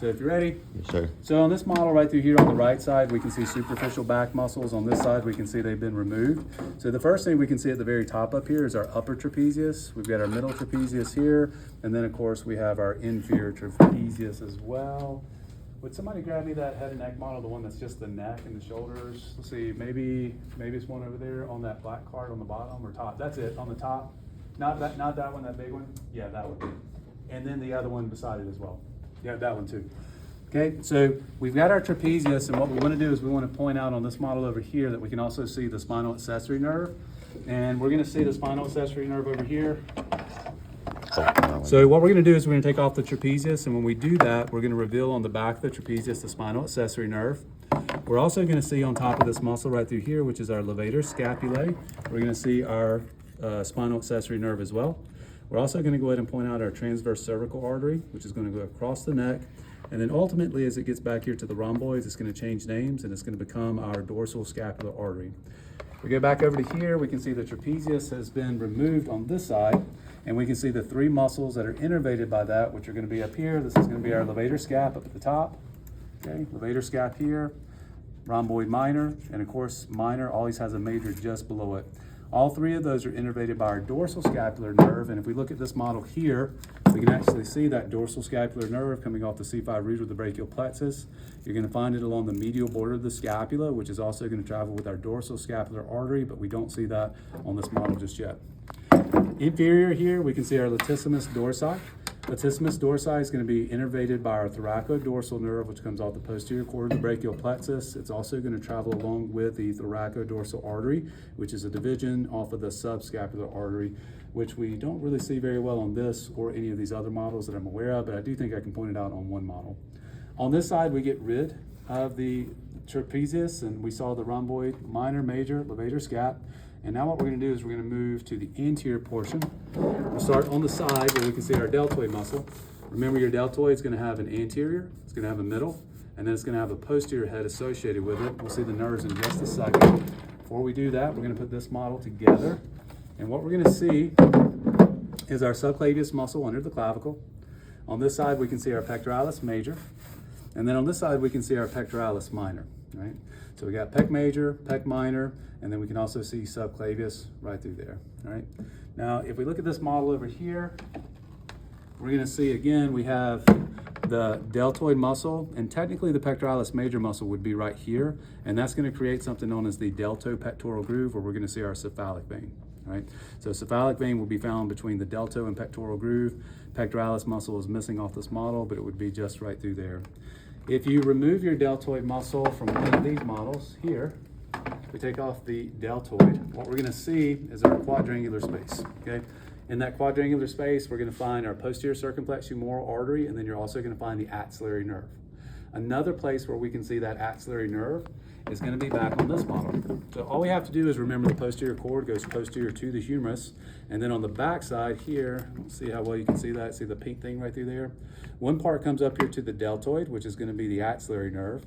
So if you're ready. Yes, sir. So on this model right through here on the right side, we can see superficial back muscles. On this side, we can see they've been removed. So the first thing we can see at the very top up here is our upper trapezius. We've got our middle trapezius here. And then of course we have our inferior trapezius as well. Would somebody grab me that head and neck model, the one that's just the neck and the shoulders? Let's see, maybe it's one over there on that black card on the bottom or top. That's it, on the top. Not that one, that big one. Yeah, that one. And then the other one beside it as well. Yeah, that one too. Okay, so we've got our trapezius, and what we want to do is we want to point out on this model over here that we can also see the spinal accessory nerve. And we're going to see the spinal accessory nerve over here. So what we're going to do is we're going to take off the trapezius, and when we do that, we're going to reveal on the back of the trapezius the spinal accessory nerve. We're also going to see on top of this muscle right through here, which is our levator scapulae, we're going to see our spinal accessory nerve as well. We're also going to go ahead and point out our transverse cervical artery, which is going to go across the neck. And then ultimately, as it gets back here to the rhomboids, it's going to change names, and it's going to become our dorsal scapular artery. We go back over to here, we can see the trapezius has been removed on this side, and we can see the three muscles that are innervated by that, which are going to be up here. This is going to be our levator scap up at the top. Okay, levator scap here, rhomboid minor, and of course minor always has a major just below it. All three of those are innervated by our dorsal scapular nerve, and if we look at this model here, we can actually see that dorsal scapular nerve coming off the C5 root of the brachial plexus. You're going to find it along the medial border of the scapula, which is also going to travel with our dorsal scapular artery, but we don't see that on this model just yet. Inferior here, we can see our latissimus dorsi. Latissimus dorsi is going to be innervated by our thoracodorsal nerve, which comes off the posterior cord of the brachial plexus. It's also going to travel along with the thoracodorsal artery, which is a division off of the subscapular artery, which we don't really see very well on this or any of these other models that I'm aware of, but I do think I can point it out on one model. On this side, we get rid of the trapezius, and we saw the rhomboid minor, major, levator scap. And now what we're going to do is we're going to move to the anterior portion. We'll start on the side where we can see our deltoid muscle. Remember, your deltoid is going to have an anterior, it's going to have a middle, and then it's going to have a posterior head associated with it. We'll see the nerves in just a second. Before we do that, we're going to put this model together. And what we're going to see is our subclavius muscle under the clavicle. On this side, we can see our pectoralis major. And then on this side, we can see our pectoralis minor, right? So we got pec major, pec minor, and then we can also see subclavius right through there, all right? Now, if we look at this model over here, we're gonna see again, we have the deltoid muscle, and technically the pectoralis major muscle would be right here, and that's gonna create something known as the deltopectoral groove, where we're gonna see our cephalic vein, right? So cephalic vein will be found between the delto and pectoral groove. Pectoralis muscle is missing off this model, but it would be just right through there. If you remove your deltoid muscle from one of these models here, we take off the deltoid, what we're going to see is our quadrangular space, okay? In that quadrangular space, we're going to find our posterior circumflex humeral artery, and then you're also going to find the axillary nerve. Another place where we can see that axillary nerve is going to be back on this model. So all we have to do is remember the posterior cord goes posterior to the humerus, and then on the back side here, let's see how well you can see that, see the pink thing right through there? One part comes up here to the deltoid, which is going to be the axillary nerve.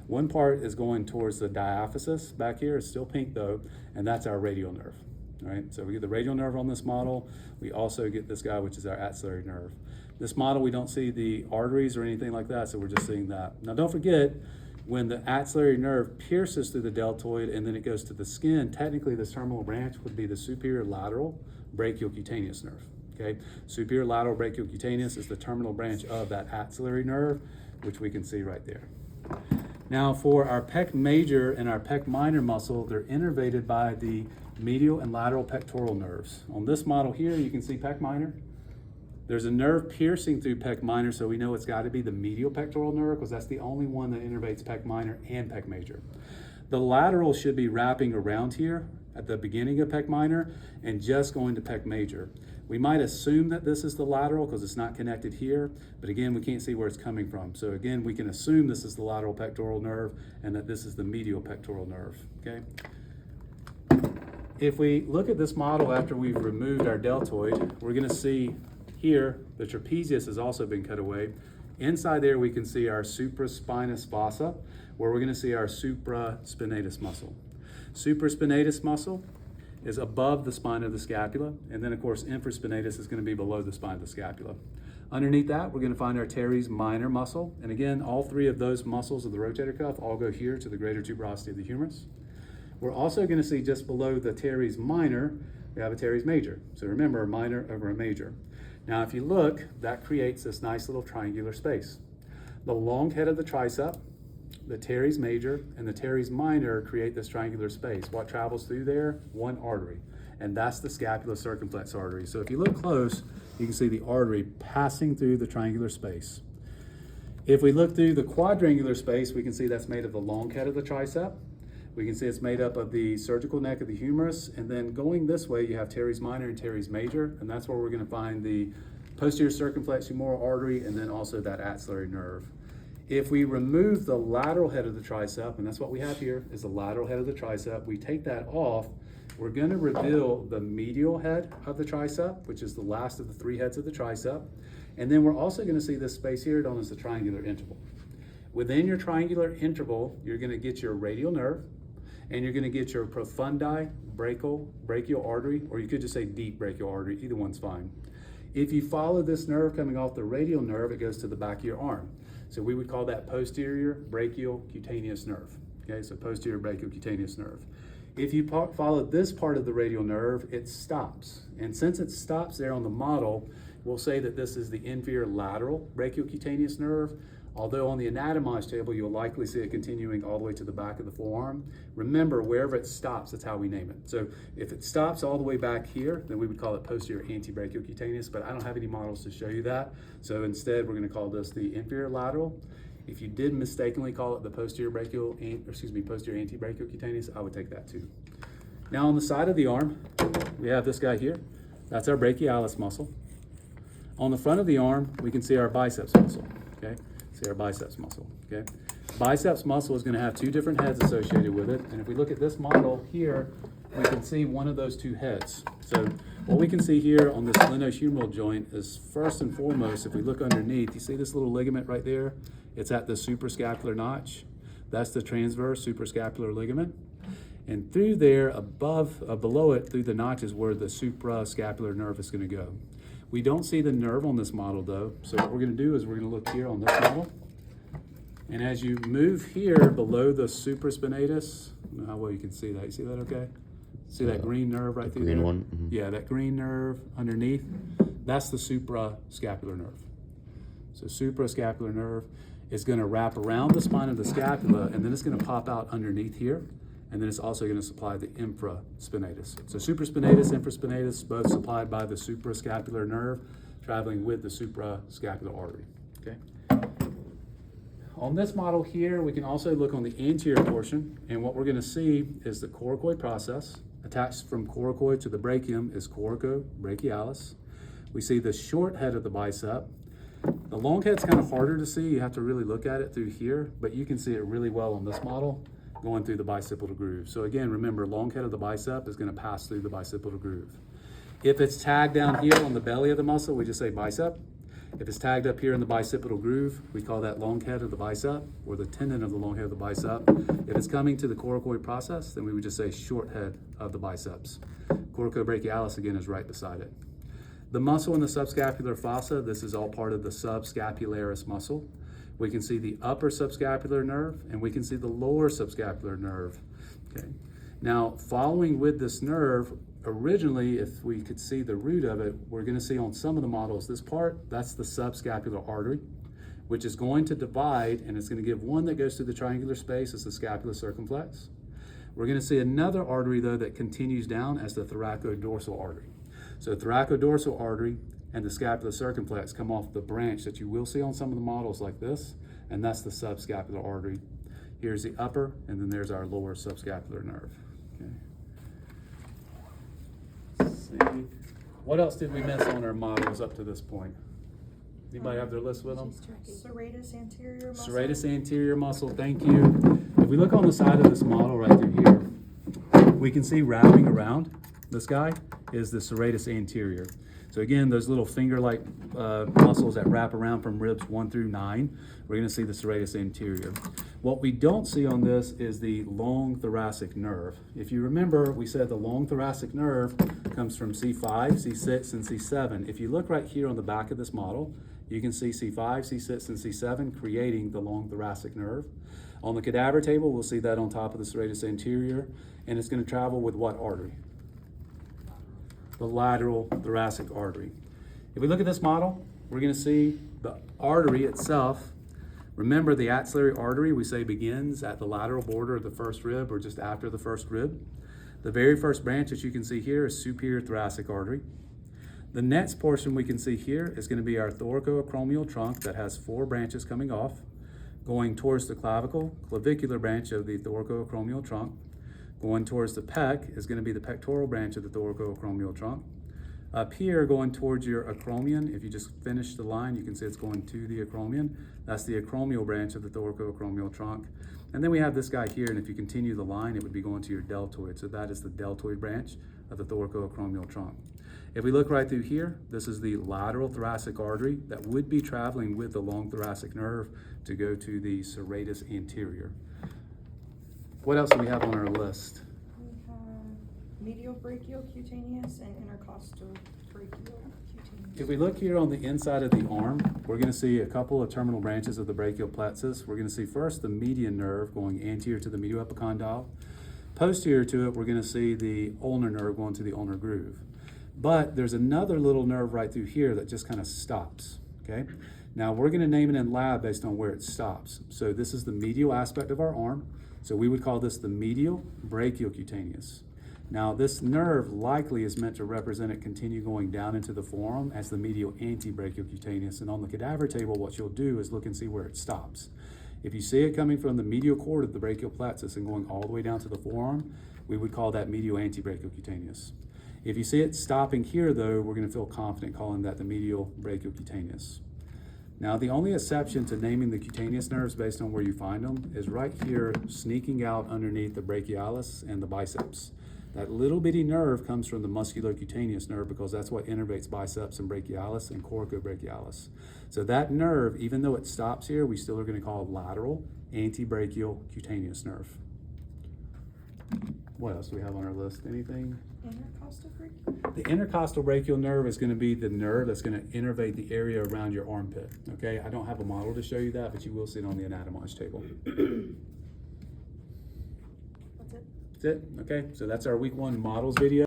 One part is going towards the diaphysis back here, it's still pink though, and that's our radial nerve. All right, so we get the radial nerve on this model. We also get this guy, which is our axillary nerve. This model, we don't see the arteries or anything like that, so we're just seeing that. Now don't forget, when the axillary nerve pierces through the deltoid and then it goes to the skin, technically this terminal branch would be the superior lateral brachiocutaneous nerve, okay? Superior lateral brachiocutaneous is the terminal branch of that axillary nerve, which we can see right there. Now for our pec major and our pec minor muscle, they're innervated by the medial and lateral pectoral nerves. On this model here, you can see pec minor. There's a nerve piercing through pec minor, so we know it's got to be the medial pectoral nerve because that's the only one that innervates pec minor and pec major. The lateral should be wrapping around here at the beginning of pec minor and just going to pec major. We might assume that this is the lateral because it's not connected here, but again, we can't see where it's coming from. So again, we can assume this is the lateral pectoral nerve and that this is the medial pectoral nerve, okay? If we look at this model after we've removed our deltoid, we're going to see here the trapezius has also been cut away. Inside there we can see our supraspinous fossa, where we're going to see our supraspinatus muscle. Supraspinatus muscle is above the spine of the scapula, and then of course infraspinatus is going to be below the spine of the scapula. Underneath that, we're going to find our teres minor muscle. And again, all three of those muscles of the rotator cuff all go here to the greater tuberosity of the humerus. We're also going to see just below the teres minor, we have a teres major. So remember, a minor over a major. Now, if you look, that creates this nice little triangular space. The long head of the tricep, the teres major, and the teres minor create this triangular space. What travels through there? One artery, and that's the scapula circumflex artery. So if you look close, you can see the artery passing through the triangular space. If we look through the quadrangular space, we can see that's made of the long head of the tricep. We can see it's made up of the surgical neck of the humerus, and then going this way, you have teres minor and teres major, and that's where we're going to find the posterior circumflex femoral artery, and then also that axillary nerve. If we remove the lateral head of the tricep, and that's what we have here, is the lateral head of the tricep, we take that off, we're going to reveal the medial head of the tricep, which is the last of the three heads of the tricep, and then we're also going to see this space here known as the triangular interval. Within your triangular interval, you're going to get your radial nerve, and you're going to get your profundi brachial artery, or you could just say deep brachial artery, either one's fine. If you follow this nerve coming off the radial nerve, it goes to the back of your arm. So we would call that posterior brachial cutaneous nerve. Okay, so posterior brachial cutaneous nerve. If you follow this part of the radial nerve, it stops. And since it stops there on the model, we'll say that this is the inferior lateral brachial cutaneous nerve. Although on the anatomized table, you'll likely see it continuing all the way to the back of the forearm. Remember, wherever it stops, that's how we name it. So if it stops all the way back here, then we would call it posterior antebrachial cutaneous, but I don't have any models to show you that. So instead, we're going to call this the inferior lateral. If you did mistakenly call it the posterior antebrachial cutaneous, I would take that too. Now on the side of the arm, we have this guy here. That's our brachialis muscle. On the front of the arm, we can see our biceps muscle, okay? See our biceps muscle, okay? Biceps muscle is going to have two different heads associated with it. And if we look at this model here, we can see one of those two heads. So what we can see here on this glenohumeral joint is first and foremost, if we look underneath, you see this little ligament right there? It's at the suprascapular notch. That's the transverse suprascapular ligament. And through there, below it, through the notch is where the suprascapular nerve is going to go. We don't see the nerve on this model though, so what we're going to do is we're going to look here on this model. And as you move here below the supraspinatus, I don't know how well you can see that. You see that okay? See that green nerve right through there? Green one? Mm-hmm. Yeah, that green nerve underneath, that's the suprascapular nerve. So suprascapular nerve is going to wrap around the spine of the scapula, and then it's going to pop out underneath here. And then it's also going to supply the infraspinatus. So supraspinatus, infraspinatus, both supplied by the suprascapular nerve, traveling with the suprascapular artery, okay? On this model here, we can also look on the anterior portion, and what we're going to see is the coracoid process. Attached from coracoid to the brachium is coracobrachialis. We see the short head of the bicep. The long head's kind of harder to see. You have to really look at it through here, but you can see it really well on this model, going through the bicipital groove. So again, remember, long head of the bicep is going to pass through the bicipital groove. If it's tagged down here on the belly of the muscle, we just say bicep. If it's tagged up here in the bicipital groove, we call that long head of the bicep, or the tendon of the long head of the bicep. If it's coming to the coracoid process, then we would just say short head of the biceps. Coracobrachialis, again, is right beside it. The muscle in the subscapular fossa, this is all part of the subscapularis muscle. We can see the upper subscapular nerve, and we can see the lower subscapular nerve, okay? Now, following with this nerve, originally, if we could see the root of it, we're gonna see on some of the models, this part, that's the subscapular artery, which is going to divide, and it's gonna give one that goes through the triangular space as the scapula circumflex. We're gonna see another artery, though, that continues down as the thoracodorsal artery. So thoracodorsal artery and the scapula circumflex come off the branch that you will see on some of the models like this, and that's the subscapular artery. Here's the upper, and then there's our lower subscapular nerve. Okay. Let's see. What else did we miss on our models up to this point? Anybody have their list with them? Serratus anterior muscle. Serratus anterior muscle, thank you. If we look on the side of this model right through here, we can see wrapping around this guy is the serratus anterior. So again, those little finger-like muscles that wrap around from ribs 1 through 9, we're going to see the serratus anterior. What we don't see on this is the long thoracic nerve. If you remember, we said the long thoracic nerve comes from C5, C6, and C7. If you look right here on the back of this model, You can see C5, C6, and C7 creating the long thoracic nerve. On the cadaver table, we'll see that on top of the serratus anterior, and it's going to travel with what artery? The lateral thoracic artery. If we look at this model, we're going to see the artery itself. Remember, the axillary artery, we say, begins at the lateral border of the first rib or just after the first rib. The very first branch that you can see here is superior thoracic artery. The next portion we can see here is going to be our thoracoacromial trunk that has 4 branches coming off, going towards the clavicular branch of the thoracoacromial trunk. Going towards the pec is going to be the pectoral branch of the thoracoacromial trunk. Up here, going towards your acromion, if you just finish the line, you can see it's going to the acromion. That's the acromial branch of the thoracoacromial trunk. And then we have this guy here, and if you continue the line, it would be going to your deltoid. So that is the deltoid branch of the thoracoacromial trunk. If we look right through here, this is the lateral thoracic artery that would be traveling with the long thoracic nerve to go to the serratus anterior. What else do we have on our list? We have medial brachial cutaneous and intercostal brachial cutaneous. If we look here on the inside of the arm, we're going to see a couple of terminal branches of the brachial plexus. We're going to see first the median nerve going anterior to the medial epicondyle. Posterior to it, we're going to see the ulnar nerve going to the ulnar groove. But there's another little nerve right through here that just kind of stops, okay? Now we're going to name it in lab based on where it stops. So this is the medial aspect of our arm. So we would call this the medial brachial cutaneous. Now this nerve likely is meant to represent it continue going down into the forearm as the medial antebrachial cutaneous. And on the cadaver table, what you'll do is look and see where it stops. If you see it coming from the medial cord of the brachial plexus and going all the way down to the forearm, we would call that medial antebrachial cutaneous. If you see it stopping here though, we're going to feel confident calling that the medial brachial cutaneous. Now the only exception to naming the cutaneous nerves based on where you find them is right here sneaking out underneath the brachialis and the biceps. That little bitty nerve comes from the musculocutaneous nerve because that's what innervates biceps and brachialis and coracobrachialis. So that nerve, even though it stops here, we still are going to call it lateral antebrachial cutaneous nerve. What else do we have on our list? Anything? Intercostal brachial? The intercostal brachial nerve is going to be the nerve that's going to innervate the area around your armpit. Okay, I don't have a model to show you that, but you will see it on the anatomage table. That's it? That's it. Okay, so that's our week 1 models video.